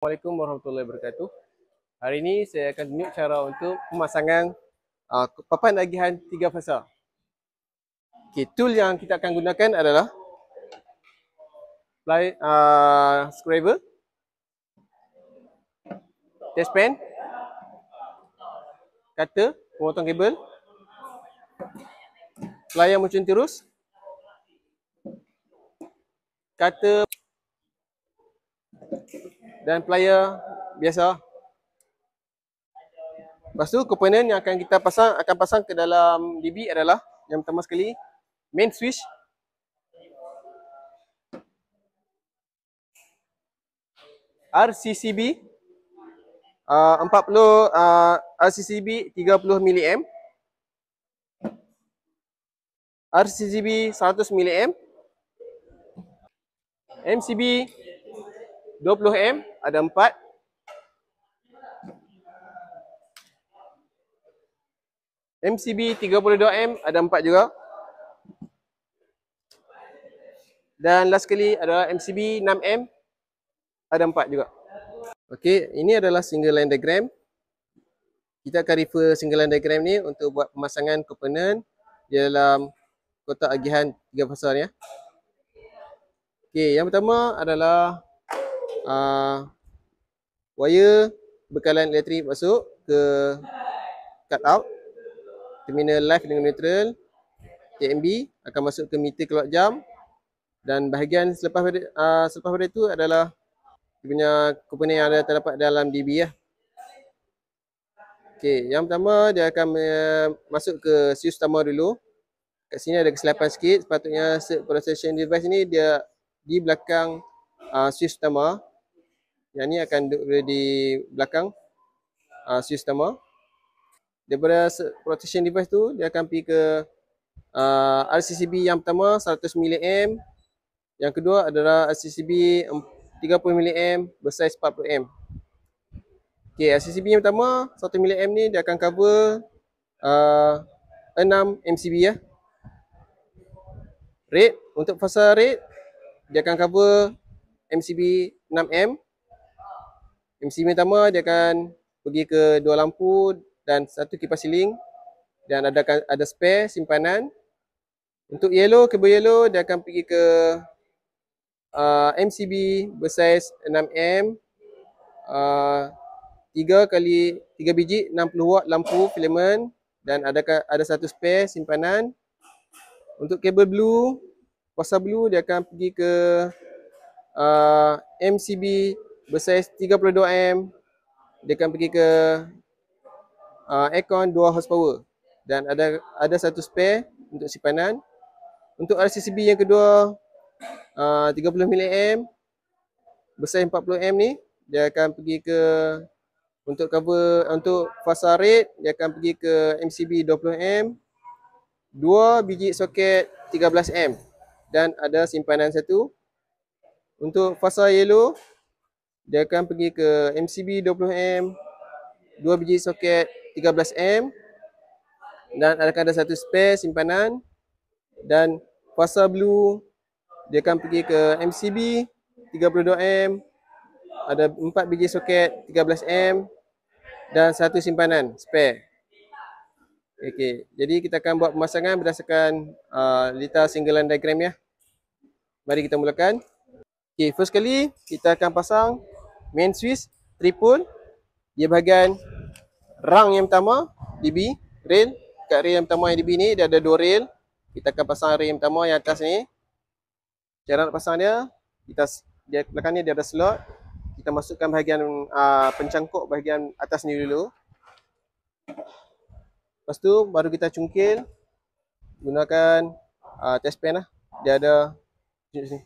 Assalamualaikum warahmatullahi wabarakatuh. Hari ini saya akan tunjuk cara untuk pemasangan papan agihan 3 fasa. Okay, tool yang kita akan gunakan adalah screwdriver, test pen, cutter, pemotong kabel, plier muncul tirus, cutter dan plier biasa. Lepas tu komponen yang akan kita pasang ke dalam DB adalah yang pertama sekali main switch, RCCB 30 mA, RCCB 100 mA, MCB 20 M ada 4, MCB 32 M ada 4 juga, dan last sekali adalah MCB 6 M ada 4 juga. Okey, ini adalah single line diagram. Kita akan refer single line diagram ni untuk buat pemasangan komponen di dalam kotak agihan 3 fasa ni ya. Okey, yang pertama adalah wire bekalan elektrik masuk ke cut out, terminal live dengan neutral, TMB akan masuk ke meter keluar jam, dan bahagian selepas pada itu adalah dia punya komponen yang ada terdapat dalam DB ya. Okey, yang pertama dia akan masuk ke fuse utama dulu. Kat sini ada kesilapan sikit, sepatutnya processing device ni dia di belakang fuse utama. Yang ni akan duduk di belakang fuse utama. Daripada protection device tu dia akan pergi ke RCCB yang pertama 100 mA, yang kedua adalah RCCB 30 mA bersaiz 40 M. Okey, RCCB yang pertama 1 mA ni dia akan cover 6 MCB ya. Rate untuk fasa rate dia akan cover MCB 6M. MCB pertama dia akan pergi ke 2 lampu dan 1 kipas siling, dan ada spare simpanan. Untuk yellow, kabel yellow dia akan pergi ke MCB bersaiz 6M, 3 biji 60 watt lampu filament, dan ada 1 spare simpanan. Untuk kabel blue, fasa blue dia akan pergi ke MCB bersaiz 32M. Dia akan pergi ke aircon 2 horsepower, dan ada 1 spare untuk simpanan. Untuk RCCB yang kedua 30 mA bersaiz 40 M ni dia akan pergi ke untuk fasa rate dia akan pergi ke MCB 20 M, 2 biji soket 13 M, dan ada simpanan 1. Untuk fasa yellow dia akan pergi ke MCB 20 M, 2 biji soket 13 M, dan akan ada 1 spare simpanan. Dan fasa blue dia akan pergi ke MCB 32 M, ada 4 biji soket 13 M dan 1 simpanan spare. Okey, jadi kita akan buat pemasangan berdasarkan litar single line diagram ya. Mari kita mulakan. Okey, first kali kita akan pasang main switch triple. Dia bahagian rang yang pertama DB, rail. Kat rail yang pertama yang DB ni dia ada 2 rail. Kita akan pasang rail yang pertama yang atas ni. Cara nak pasang dia belakang ni dia ada slot. Kita masukkan bahagian pencangkuk bahagian atas ni dulu. Lepas tu baru kita cungkil gunakan test pen lah. Dia ada sini.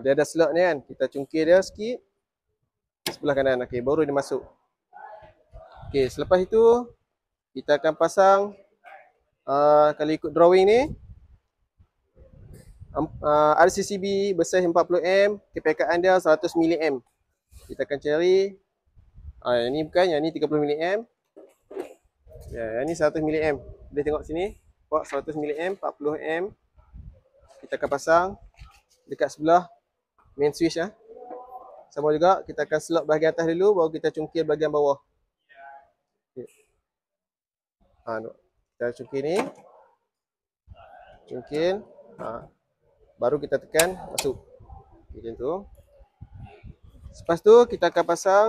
Dia ada slot ni kan. Kita cungkil dia sikit sebelah kanan. Okey, baru dia masuk. Okey, selepas itu kita akan pasang kalau ikut drawing ni RCCB bersaiz 40 M, kepekaan dia 100 mA. Kita akan cari yang ni bukan, yang ni 30 mA. Ya, yang ni 100 mA. Boleh tengok sini, port 100 mA, 40 M. Kita akan pasang dekat sebelah main switch sama juga. Kita akan slot bahagian atas dulu, baru kita cungkil bahagian bawah. Okay. Kita cungkil ni. Cungkil. Baru kita tekan, masuk. Okay, macam tu. Lepas tu, kita akan pasang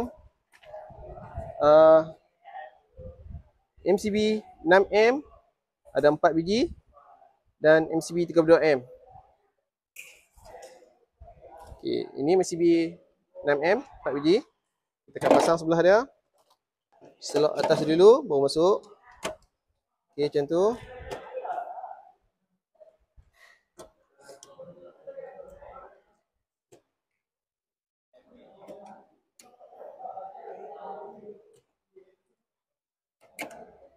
MCB 6M. Ada 4 biji. Dan MCB 32M. Okay, ini MCB 6M, 4 biji. Kita akan pasang sebelah dia. Slot atas dulu, baru masuk. Okay, macam tu.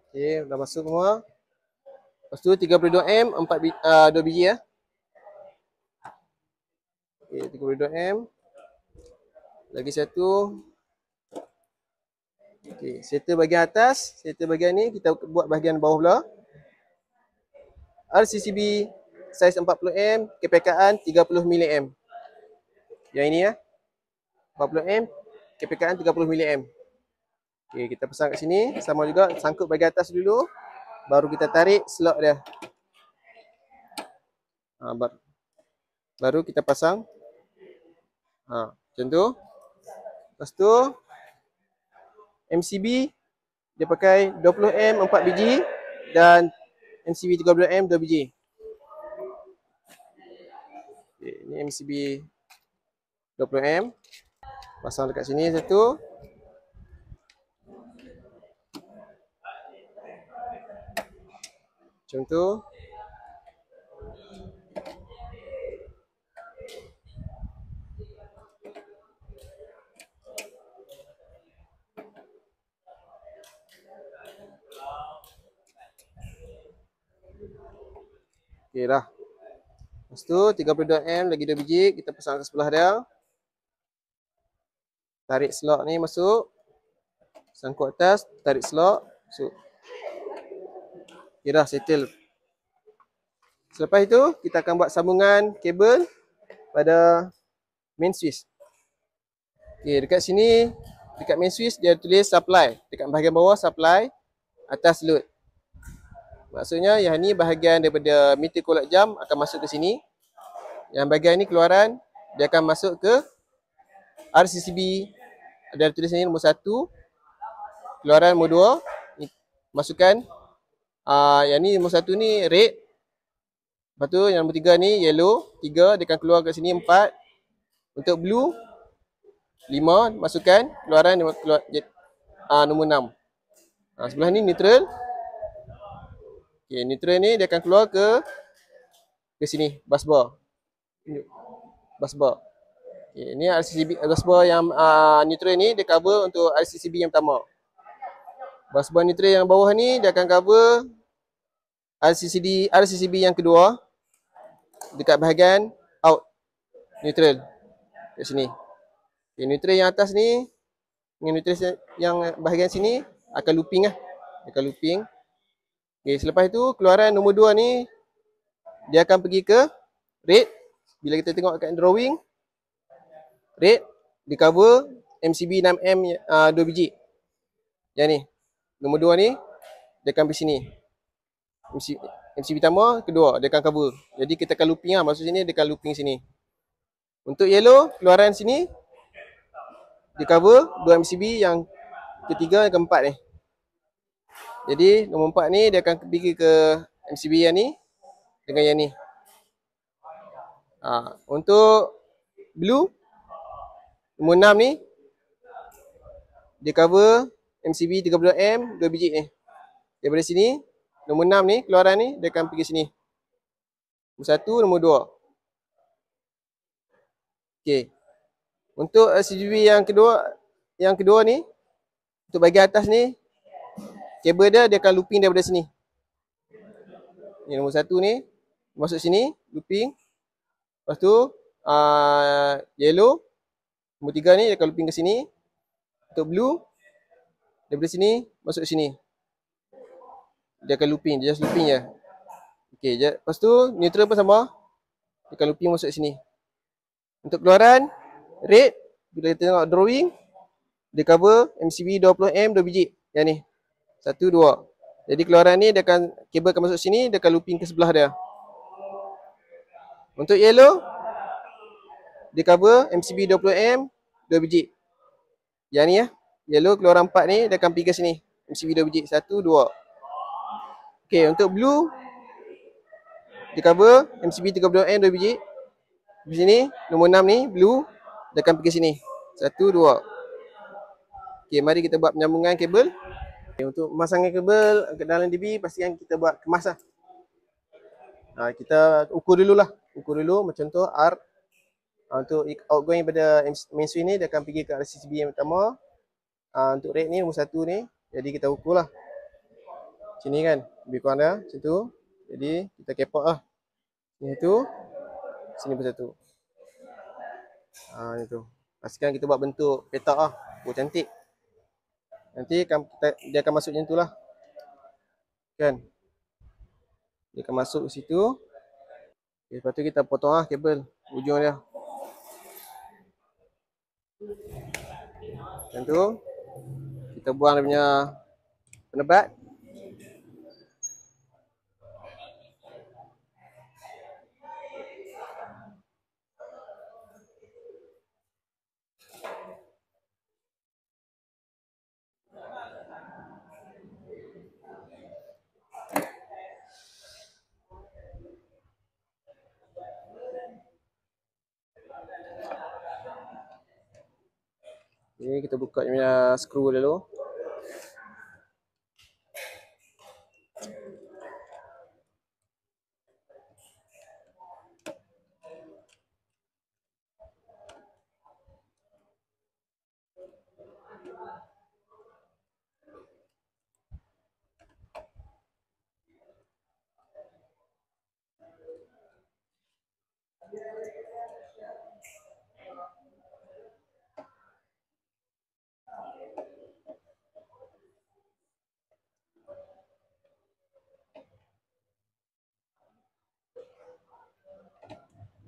Okay, dah masuk semua. Lepas tu 32M, 2 biji ya. Okay, 32M. Lagi satu. Okay, settle bahagian atas. Settle bahagian ni, kita buat bahagian bawah pula. RCCB saiz 40M, kepekaan 30mm. Yang ini ya. 40M, kepekaan 30mm. Okay, kita pasang kat sini. Sama juga, sangkut bahagian atas dulu. Baru kita tarik slot dia. Baru kita pasang. Macam tu. Lepas tu MCB dia pakai 20M 4 biji dan MCB 30M 2 biji. Okay, ini MCB 20M. Pasang dekat sini satu. Macam tu. Okey dah. Lepas tu 32M lagi 2 biji, kita pasang ke sebelah dia. Tarik slot ni masuk. Sangkut atas, tarik slot, masuk. Okey dah, settle. Selepas itu, kita akan buat sambungan kabel pada main switch. Okey, dekat sini, dekat main switch dia tulis supply. Dekat bahagian bawah supply, atas load. Maksudnya yang ni bahagian daripada meter kolak jam akan masuk ke sini. Yang bahagian ni keluaran, dia akan masuk ke RCCB. Ada tulis ni nombor 1. Keluaran nombor 2. Masukkan. Yang ni nombor 1 ni red. Lepas tu yang nombor 3 ni yellow. 3 dia akan keluar ke sini 4. Untuk blue 5 masukkan. Keluaran nombor 6. Sebelah ni neutral. Okay, neutral ni dia akan keluar ke sini, busbar. Busbar. Okay, ni RCCB busbar yang neutral ni dia cover untuk RCCB yang pertama. Busbar neutral yang bawah ni dia akan cover RCCB yang kedua dekat bahagian out neutral kat sini. Okay, neutral yang atas ni dengan neutral yang bahagian sini akan looping lah. Akan looping. Okay, selepas itu keluaran nombor 2 ni dia akan pergi ke red. Bila kita tengok kat drawing, red di cover MCB 6M 2 biji. Yang ni, nombor 2 ni dia akan pergi sini. MCB pertama, kedua dia akan cover. Jadi kita akan looping lah, masuk sini dia akan looping sini. Untuk yellow, keluaran sini di cover 2 MCB yang ketiga yang keempat ni. Jadi nombor 4 ni dia akan pergi ke MCB yang ni dengan yang ni. Untuk blue nombor 6 ni dia cover MCB 30M 2 biji ni. Daripada sini nombor 6 ni keluaran ni dia akan pergi sini. Nombor 1, nombor 2. Okey. Untuk CGB yang kedua ni, untuk bahagian atas ni kabel dia akan looping daripada sini. Ni nombor 1 ni masuk sini, looping. Lepas tu yellow nombor 3 ni dia akan looping ke sini. Untuk blue daripada sini masuk sini. Dia akan looping, dia just looping je. Okey, lepas tu neutral pun sama. Dia akan looping masuk sini. Untuk keluaran red bila kita tengok drawing, dia cover MCB 20M 2 biji. Yang ni. 1, 2. Jadi keluaran ni dia akan, kabel akan masuk sini, dia akan looping ke sebelah dia. Untuk yellow, dia cover MCB 20M 2 biji. Yang ni ya. Yellow keluaran 4 ni dia akan pergi ke sini. MCB 2 biji. 1, 2. Okey, untuk blue, dia cover MCB 30M 2 biji. Di sini, nombor 6 ni, blue, dia akan pergi sini. 1, 2. Okey, mari kita buat penyambungan kabel. Okay, untuk memasangkan kabel ke dalam DB, pastikan kita buat kemas lah. Kita ukur dulu lah. Ukur dulu, macam tu R. Untuk outgoing pada main switch ni, dia akan pergi ke RCCB yang pertama. Untuk rate ni, nombor 1 ni. Jadi kita ukur lah. Sini kan, lebih kurang dah, macam tu. Jadi kita kepot lah. Sini tu, sini pun satu. Ni tu. Pastikan kita buat bentuk petak lah. Cantik. Nanti dia akan masuk macam tu lah. Kan? Dia akan masuk ke situ. Okay, lepas tu kita potong lah kabel ujung dia. Macam tu. Kita buang dia punya penebat. Ini kita buka dia punya skru dulu.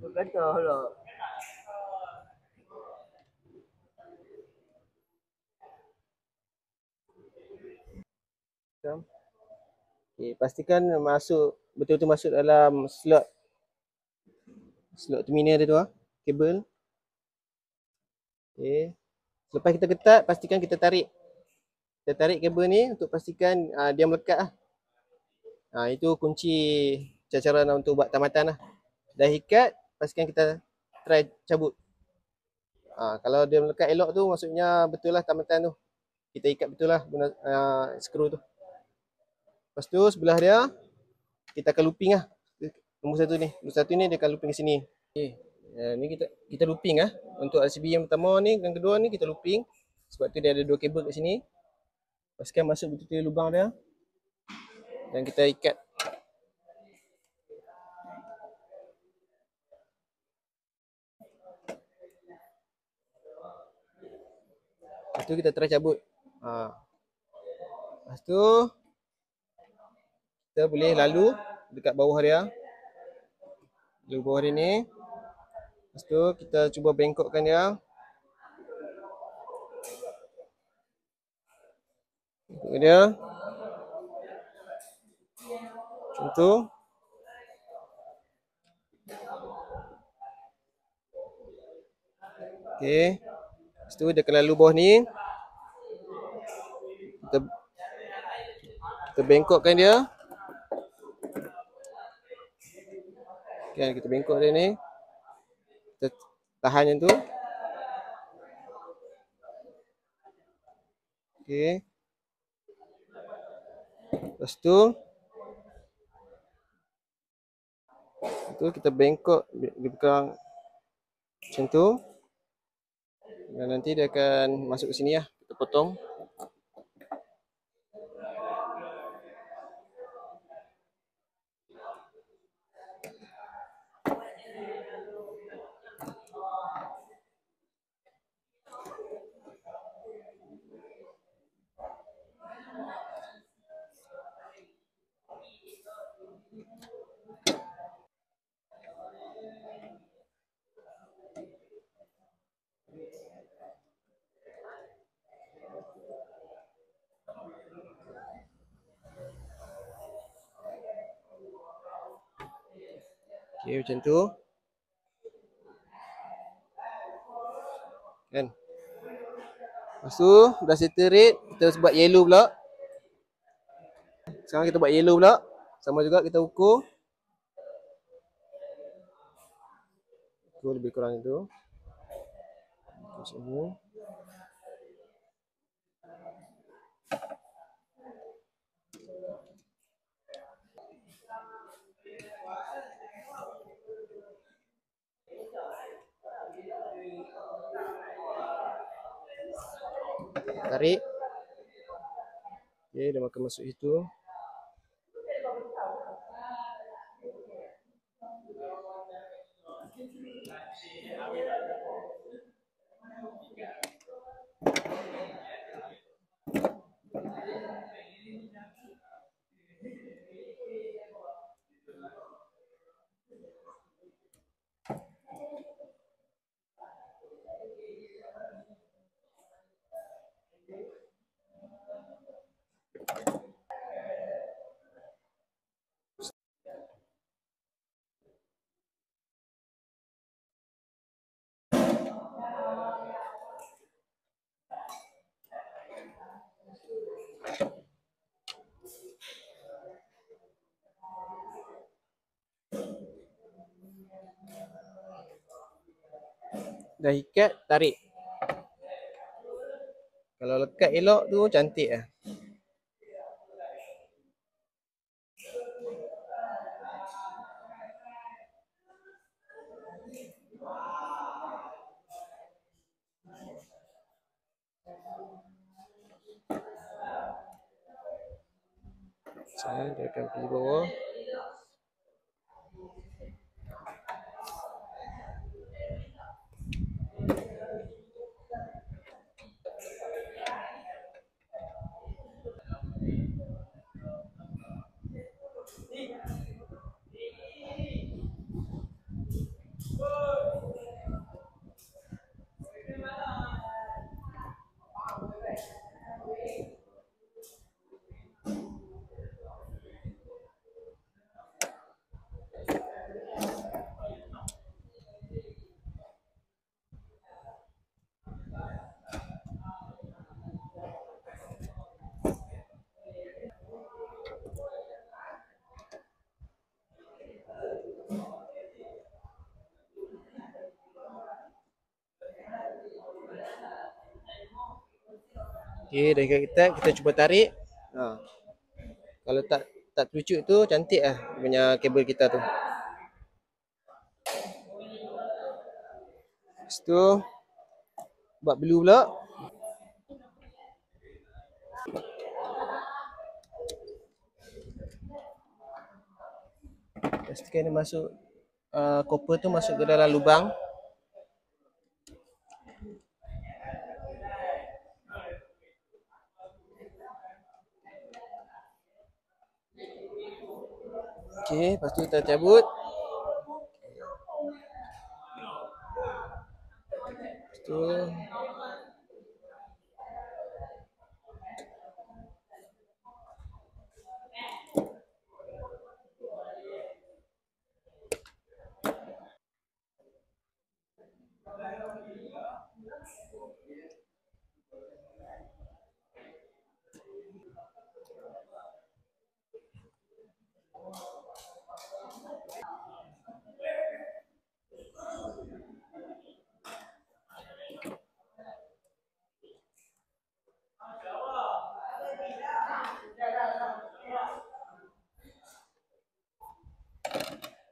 Betul lah. Okay, pastikan masuk betul-betul masuk dalam slot terminal dia tu lah, kabel. Okay. Selepas kita ketat, pastikan kita tarik. Kita tarik kabel ni untuk pastikan dia melekat lah. Itu kunci cara untuk buat tamatan lah. Dah ikat, pastikan kita try cabut. Kalau dia melekat elok tu, maksudnya betul lah tamatan tu. Kita ikat betul lah guna skru tu. Lepas tu sebelah dia, kita akan looping lah. Nombor 1 ni. Nombor 1 ni dia akan looping ke sini. Okay. Ni kita looping lah. Untuk RCB yang pertama ni, yang kedua ni kita looping. Sebab tu dia ada 2 kabel kat sini. Pastikan masuk betul-betul lubang dia. Dan kita ikat. Lepas tu kita try cabut. Lepas tu kita boleh lalu dekat bawah dia. Di bawah dia ni. Lepas tu kita cuba bengkokkan dia. Bengkok dia. Macam tu. Okay. Lepas tu dia akan lalu bawah ni. Kita bengkokkan dia. Okay, kita bengkok dia ni. Kita tahan macam tu. Okay. Lepas tu kita bengkok lebih kurang macam tu. Dan nanti dia akan masuk ke sini lah. Kita potong. Okey, macam tu. Kan? Lepas tu, dah settle red, kita buat yellow pula. Sekarang kita buat yellow pula. Sama juga kita ukur. Ukur lebih kurang itu. Macam ni. Tarik. Okey, dah makan masuk situ. Dah ikat, tarik. Kalau lekat elok tu cantik lah. Saya dia akan pergi bawah. Okey, dah ikat kita cuba tarik. Ha. Kalau tak terucut tu cantik lah punya kabel kita tu. Lepas tu buat blue pula. Pastikan dia masuk copper tu masuk ke dalam lubang. Okey, lepas tu kita cabut. Lepas tu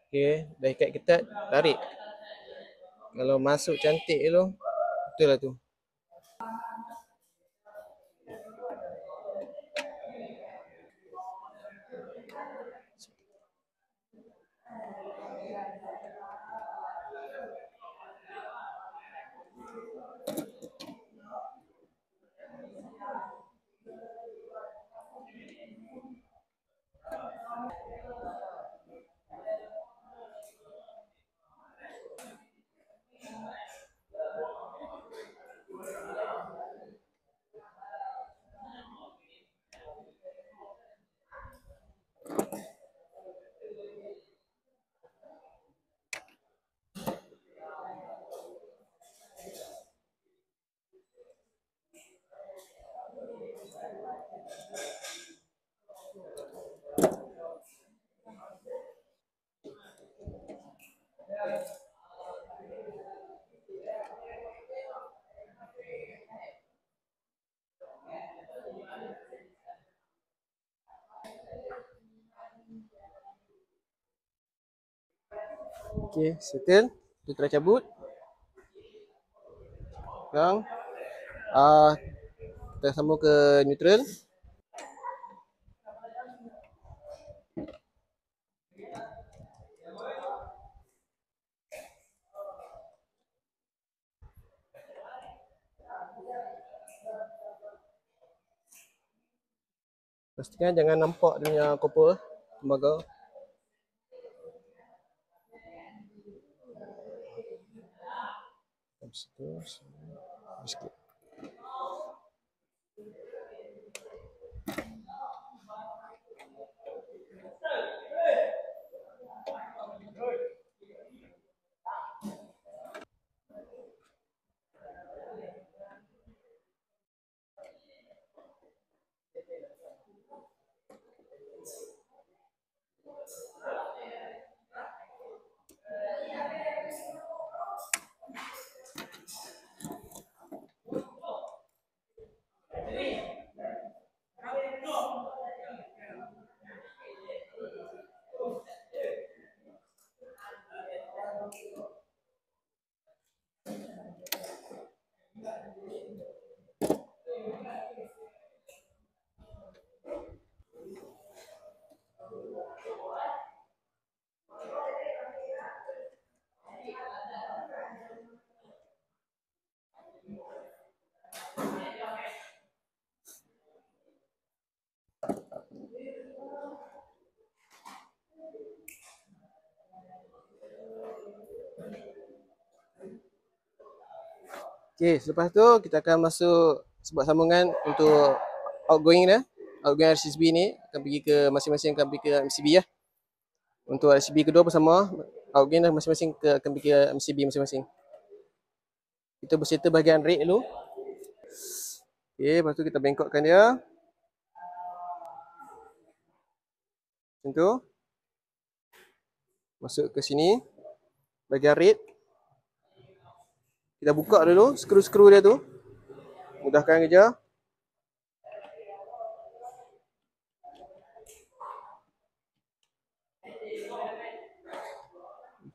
okey, dah ikat ketat, tarik. Kalau masuk cantik tu, betul lah tu. Okey, settle. Kita telah cabut. Sekarang kita sambung ke neutral. Pastikan jangan nampak dia punya copper tembaga. Sikit. Okey, selepas tu kita akan masuk sebab sambungan untuk outgoing dia. Outgoing RCB ni akan pergi ke masing-masing akan pergi ke MCB ya. Untuk RCB kedua bersama outgoing dah masing-masing akan pergi ke MCB masing-masing. Kita berserta bahagian rate dulu. Okey, lepas tu kita bengkokkan dia. Macam tu. Masuk ke sini. Bahagian rate. Kita buka dulu skru-skru dia tu. Mudahkan kerja.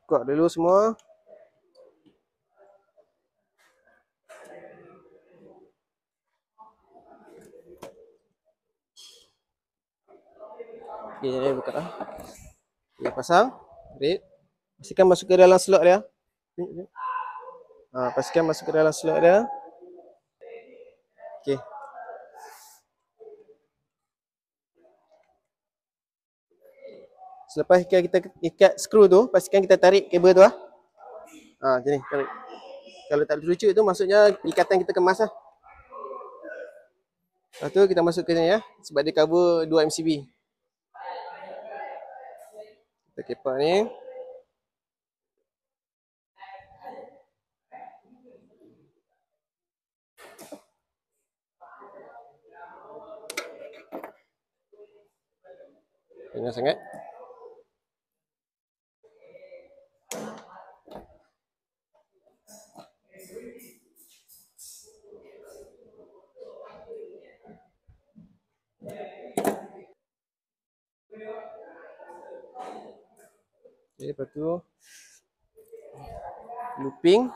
Buka dulu semua. Okey, ni buka dah. Okey, pasang. Rate. Pastikan masuk ke dalam slot dia. Pastikan masuk ke dalam slot dia. Okey. Selepas kita ikat skru tu, pastikan kita tarik kabel tu lah. Macam ni. Kalau tak terlucut tu maksudnya ikatan kita kemas lah. Lepas tu kita masuk ke sini ya. Sebab dia cover 2 MCB. Kita kepak ni. Jangan sangat. Okay, lepas tu looping.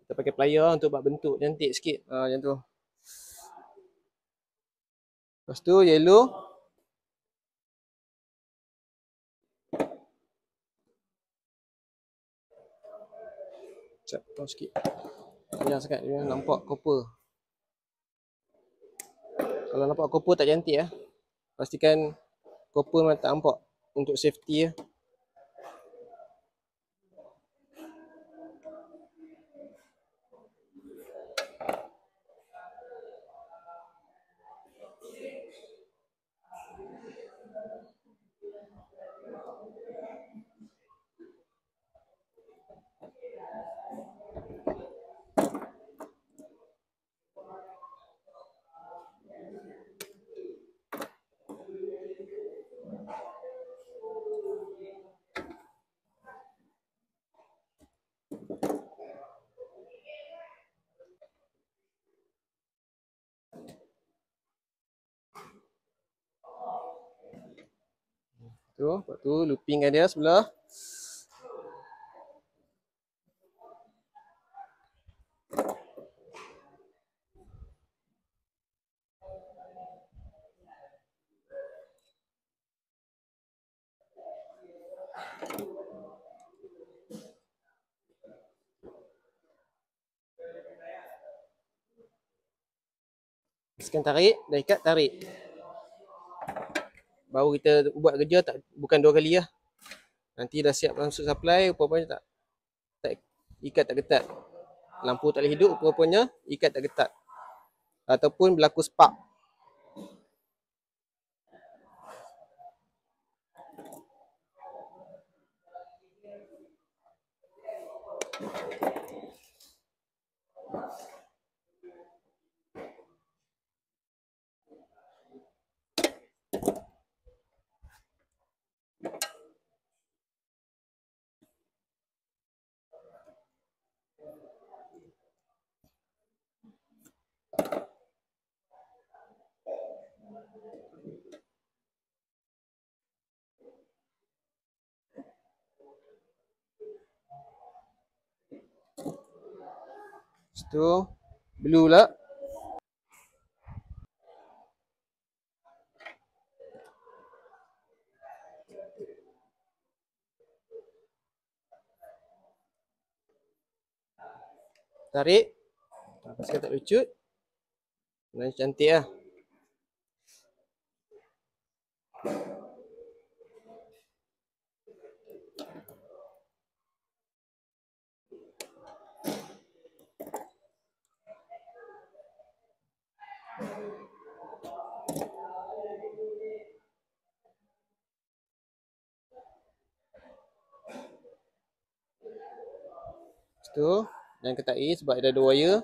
Kita pakai plier untuk buat bentuk cantik sikit. Macam tu. Lepas tu yellow. Sekejap, potong sikit. Panjang sangat dia nampak copper. Kalau nampak copper tak cantik lah. Pastikan copper memang tak nampak untuk safety lah. Tu, lepas tu loopingkan dia sebelah. Sekian tarik, dah ikat, tarik. Baru kita buat kerja tak, bukan 2 kali lah. Nanti dah siap masuk supply, rupanya tak ikat tak ketat. Lampu tak boleh hidup, rupanya ikat tak ketat. Ataupun berlaku spark. Lepas tu blue pula. Tarik. Pastikan tak lucut. Dan cantik lah. Lepas tu, jangan ketai sebab ada wire.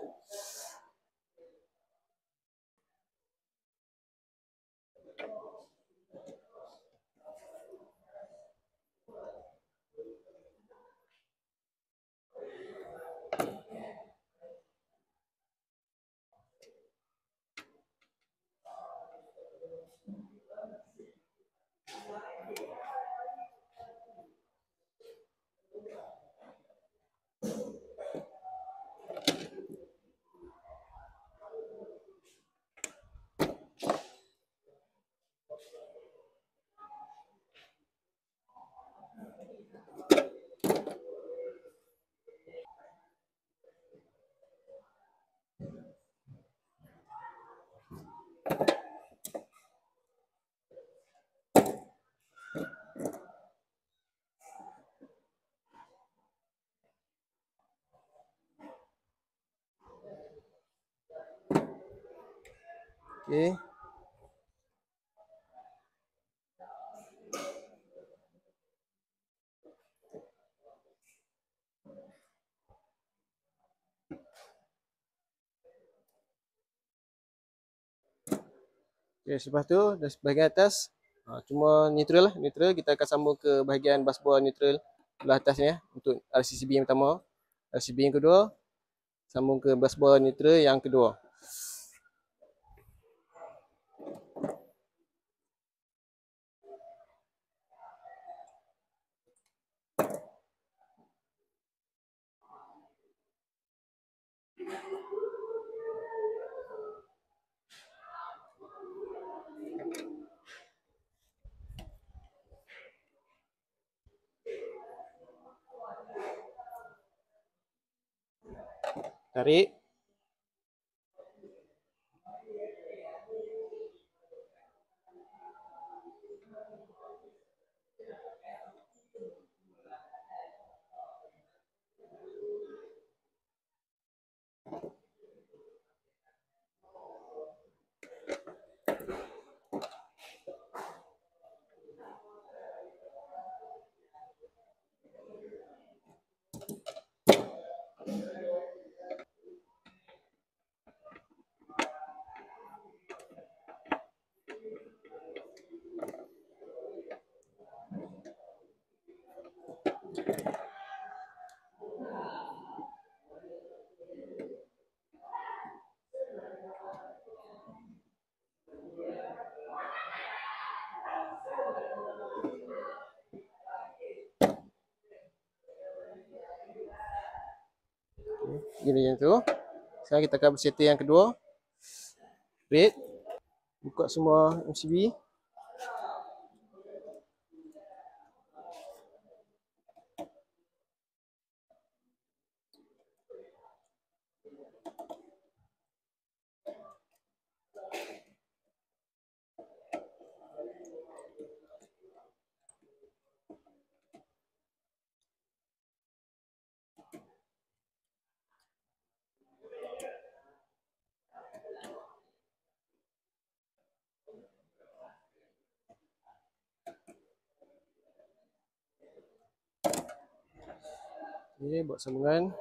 Okay. Okay, selepas tu dari bahagian atas cuma neutral lah, neutral. Kita akan sambung ke bahagian busbar neutral belah atas ni untuk RCCB yang pertama. RCCB yang kedua sambung ke busbar neutral yang kedua. Tarik. Gini macam tu. Sekarang kita akan bersetting yang kedua. Red. Buka semua MCB. Okay, buat sambungan.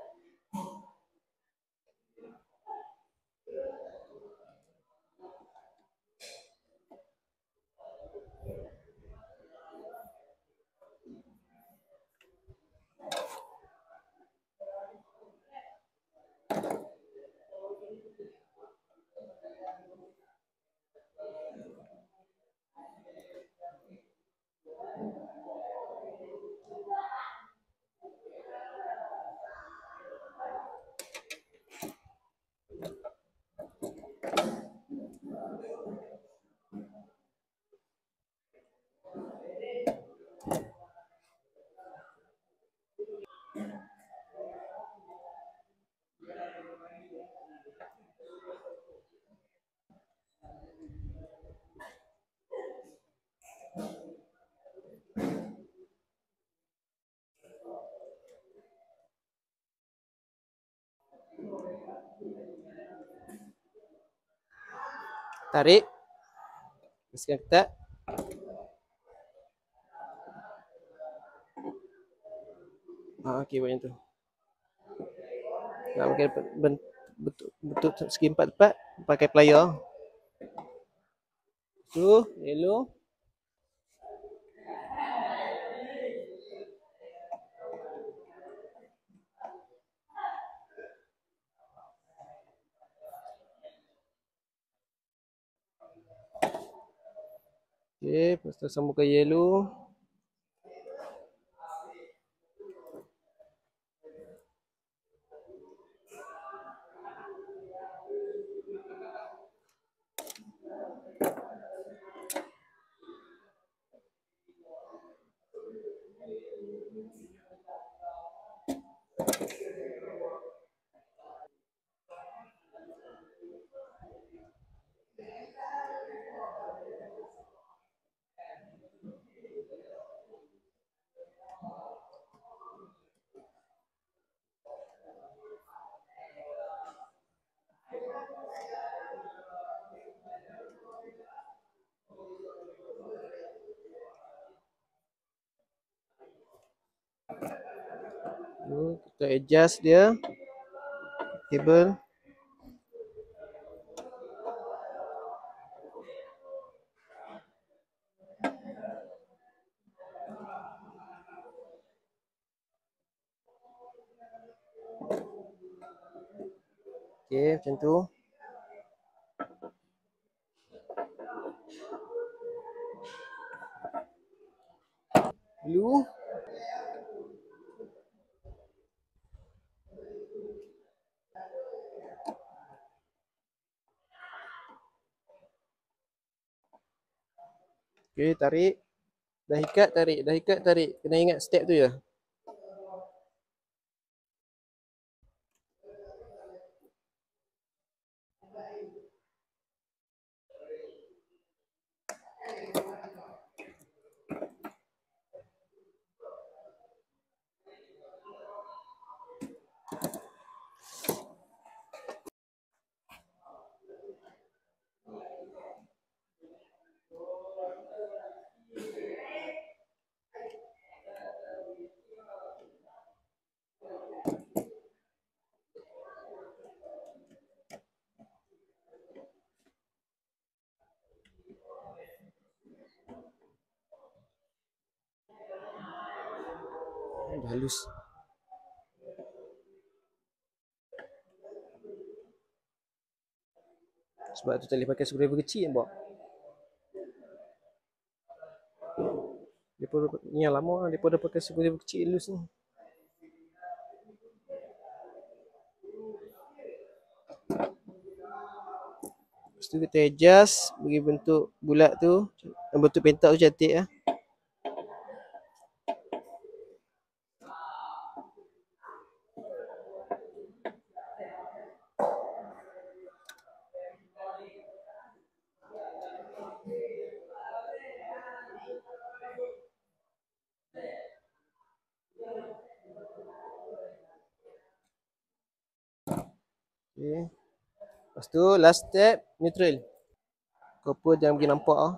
Tarik. Bersihkan ketat. Okey, buat macam tu. Nak pakai bentuk segi empat tepat, pakai plier. Tu, yellow. Okey, lepas tu sambung ke yellow. Kita adjust dia table. Okey, macam tu. Blue. Okey, tarik. Dah ikat, tarik. Dah ikat, tarik. Kena ingat step tu je. Dah halus. Sebab tu tak boleh pakai screwdriver kecil nampak. Depa ni yang lama lah, depa dah pakai screwdriver kecil halus ni. Lepas tu kita adjust bagi bentuk bulat tu, bentuk pentak tu cantik lah. Okay. Lepas tu last step neutral. Copper jangan pergi nampak lah.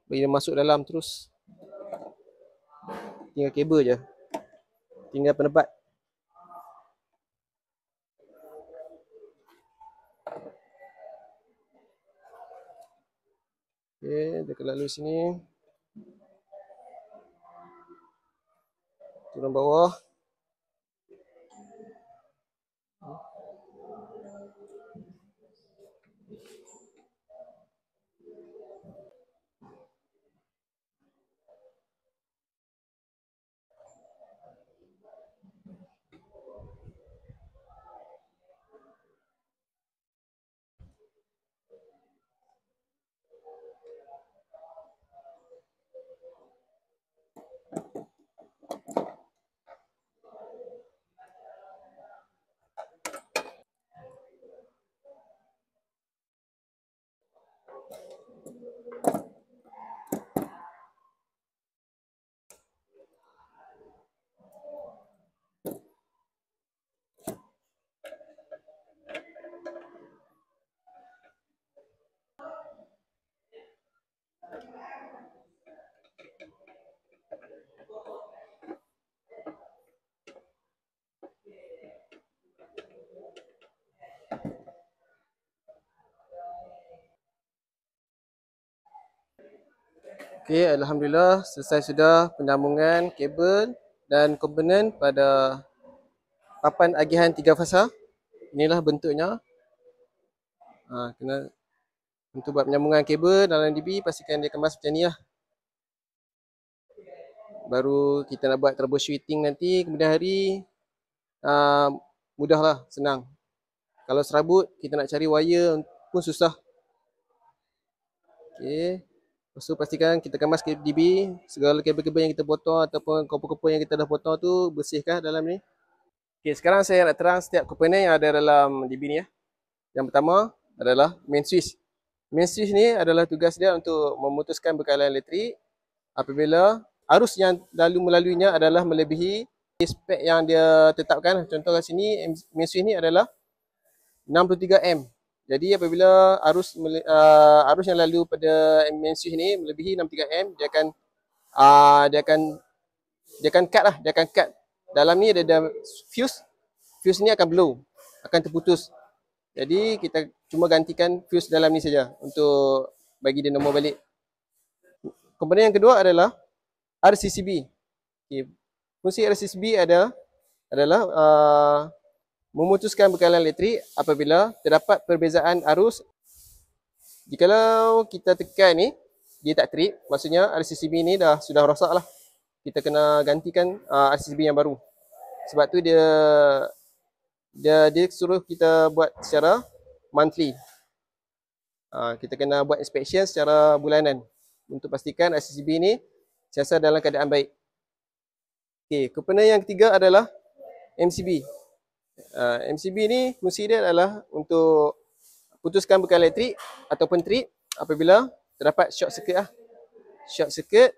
Bagi dia masuk dalam terus. Tinggal kabel je. Tinggal penebat. Okay, dia akan lalu sini. Turun bawah. Okay, Alhamdulillah selesai sudah penyambungan kabel dan komponen pada papan agihan 3 fasa. Inilah bentuknya. Kena untuk buat penyambungan kabel dalam DB pastikan dia kemas macam ni lah. Baru kita nak buat troubleshooting nanti kemudian hari, mudahlah, senang. Kalau serabut kita nak cari wire pun susah. Okay. Lepas tu pastikan kita kemas DB, segala kabel-kabel yang kita potong ataupun komponen yang kita dah potong tu bersihkah dalam ni. Okay, sekarang saya nak terang setiap komponen yang ada dalam DB ni ya. Yang pertama adalah main switch. Main switch ni adalah tugas dia untuk memutuskan bekalan elektrik apabila arus yang lalu melaluinya adalah melebihi spek yang dia tetapkan. Contoh kat sini main switch ni adalah 63 A. Jadi apabila arus yang lalu pada main switch ni melebihi 63 A, dia akan cut lah, dia akan cut. Dalam ni ada fuse. Fuse ni akan blow, akan terputus. Jadi kita cuma gantikan fuse dalam ni saja untuk bagi dia normal balik. Komponen yang kedua adalah RCCB. Okay. Fungsi RCCB adalah memutuskan bekalan elektrik apabila terdapat perbezaan arus. Jikalau kita tekan ni, dia tak trip, maksudnya RCCB ni sudah rosak lah. Kita kena gantikan RCCB yang baru. Sebab tu dia suruh kita buat secara monthly. Kita kena buat inspection secara bulanan untuk pastikan RCCB ni sentiasa dalam keadaan baik. Okey, komponen yang ketiga adalah MCB. MCB ni fungsi dia adalah untuk putuskan bekalan elektrik ataupun trip apabila terdapat short circuit lah. Short circuit,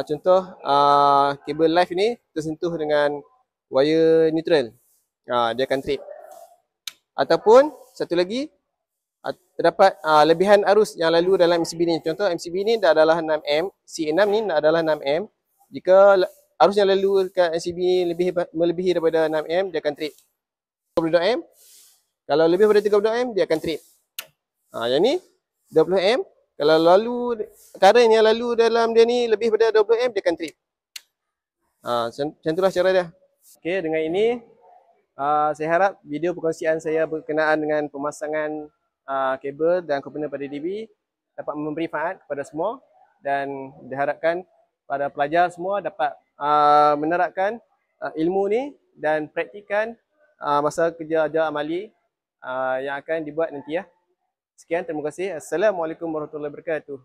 contoh kabel live ni tersentuh dengan wire neutral, dia akan trip. Ataupun satu lagi, terdapat lebihan arus yang lalu dalam MCB ni. Contoh MCB ni dah adalah 6M, C6 ni dah adalah 6M. Jika arus yang lalu dekat MCB ni melebihi daripada 6M, dia akan trip. 32M, kalau lebih daripada 32M, dia akan trip. Yang ni 20M, kalau current yang lalu dalam dia ni lebih daripada 20M, dia akan trip. Macam itulah cara dia. Okay, dengan ini saya harap video perkongsian saya berkenaan dengan pemasangan kabel dan komponen pada DB dapat memberi manfaat kepada semua, dan diharapkan pada pelajar semua dapat menerapkan ilmu ni dan praktikan masa kerja amali yang akan dibuat nanti ya. Sekian, terima kasih. Assalamualaikum warahmatullahi wabarakatuh.